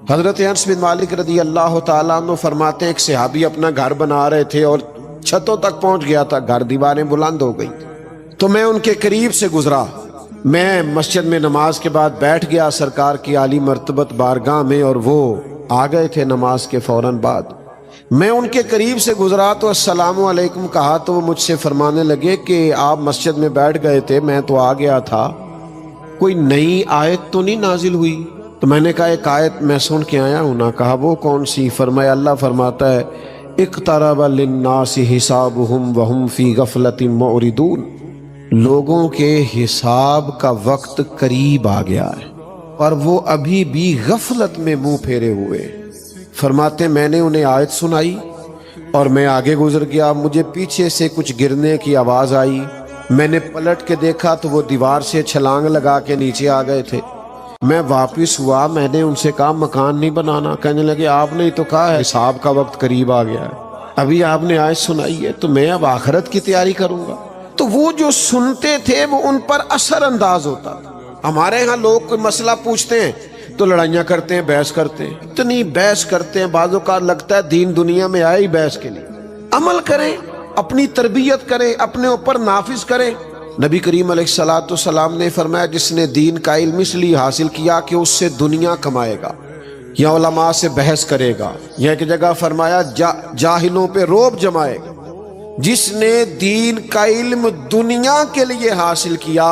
حضرت انس بن مالک رضی اللہ تعالیٰ عنہ فرماتے ہیں ایک صحابی اپنا گھر بنا رہے تھے اور چھتوں تک پہنچ گیا تھا، گھر دیواریں بلند ہو گئی، تو میں ان کے قریب سے گزرا، میں مسجد میں نماز کے بعد بیٹھ گیا سرکار کی عالی مرتبت بارگاہ میں، اور وہ آ گئے تھے نماز کے فوراً بعد۔ میں ان کے قریب سے گزرا تو السلام علیکم کہا تو وہ مجھ سے فرمانے لگے کہ آپ مسجد میں بیٹھ گئے تھے، میں تو آ گیا تھا، کوئی نئی آیت تو نہیں نازل ہوئی؟ تو میں نے کہا ایک آیت میں سن کے آیا ہوں نا۔ کہا وہ کون سی؟ فرمایا اللہ فرماتا ہے اقترب للناس حسابهم وهم فی غفلۃ معرضون، لوگوں کے حساب کا وقت قریب آ گیا ہے اور وہ ابھی بھی غفلت میں منہ پھیرے ہوئے۔ فرماتے میں نے انہیں آیت سنائی اور میں آگے گزر گیا، مجھے پیچھے سے کچھ گرنے کی آواز آئی، میں نے پلٹ کے دیکھا تو وہ دیوار سے چھلانگ لگا کے نیچے آ گئے تھے۔ میں واپس ہوا، میں نے ان سے کہا مکان نہیں بنانا، کہنے لگے آپ نے تو کہا ہے حساب کا وقت قریب آ گیا ہے، ابھی آپ نے آیت سنائی ہے تو میں اب آخرت کی تیاری کروں گا۔ تو وہ جو سنتے تھے وہ ان پر اثر انداز ہوتا تھا۔ ہمارے ہاں لوگ کوئی مسئلہ پوچھتے ہیں تو لڑائیاں کرتے ہیں، بحث کرتے ہیں، اتنی بحث کرتے ہیں، بعض اوقات لگتا ہے دین دنیا میں آئے ہی بحث کے لیے۔ عمل کریں، اپنی تربیت کریں، اپنے اوپر نافذ کریں۔ نبی کریم علیہ الصلوۃ والسلام نے فرمایا جس نے دین کا علم اس لیے حاصل کیا کہ اس سے دنیا کمائے گا یا علماء سے بحث کرے گا، یا ایک جگہ فرمایا جاہلوں پہ رعب جمائے گا۔ جس نے دین کا علم دنیا کے لیے حاصل کیا،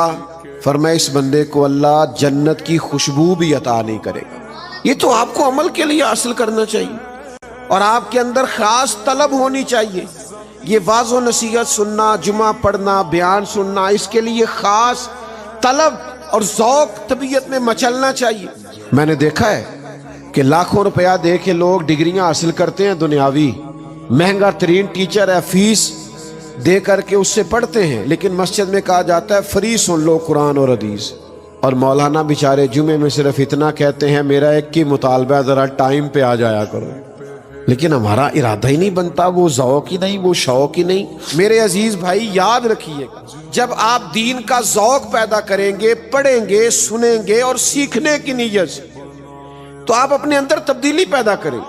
فرمایا اس بندے کو اللہ جنت کی خوشبو بھی عطا نہیں کرے گا۔ یہ تو آپ کو عمل کے لیے حاصل کرنا چاہیے اور آپ کے اندر خاص طلب ہونی چاہیے۔ یہ واعظ و نصیحت سننا، جمعہ پڑھنا، بیان سننا، اس کے لیے خاص طلب اور ذوق طبیعت میں مچلنا چاہیے۔ میں نے دیکھا ہے کہ لاکھوں روپیہ دے کے لوگ ڈگریاں حاصل کرتے ہیں دنیاوی، مہنگا ترین ٹیچر ہے، فیس دے کر کے اس سے پڑھتے ہیں، لیکن مسجد میں کہا جاتا ہے فری سن لو قرآن اور حدیث، اور مولانا بیچارے جمعے میں صرف اتنا کہتے ہیں میرا ایک ہی مطالبہ ہے ذرا ٹائم پہ آ جایا کرو، لیکن ہمارا ارادہ ہی نہیں بنتا، وہ ذوق ہی نہیں، وہ شوق ہی نہیں۔ میرے عزیز بھائی یاد رکھیے گا، جب آپ دین کا ذوق پیدا کریں گے، پڑھیں گے، سنیں گے اور سیکھنے کی نیت سے، تو آپ اپنے اندر تبدیلی پیدا کریں۔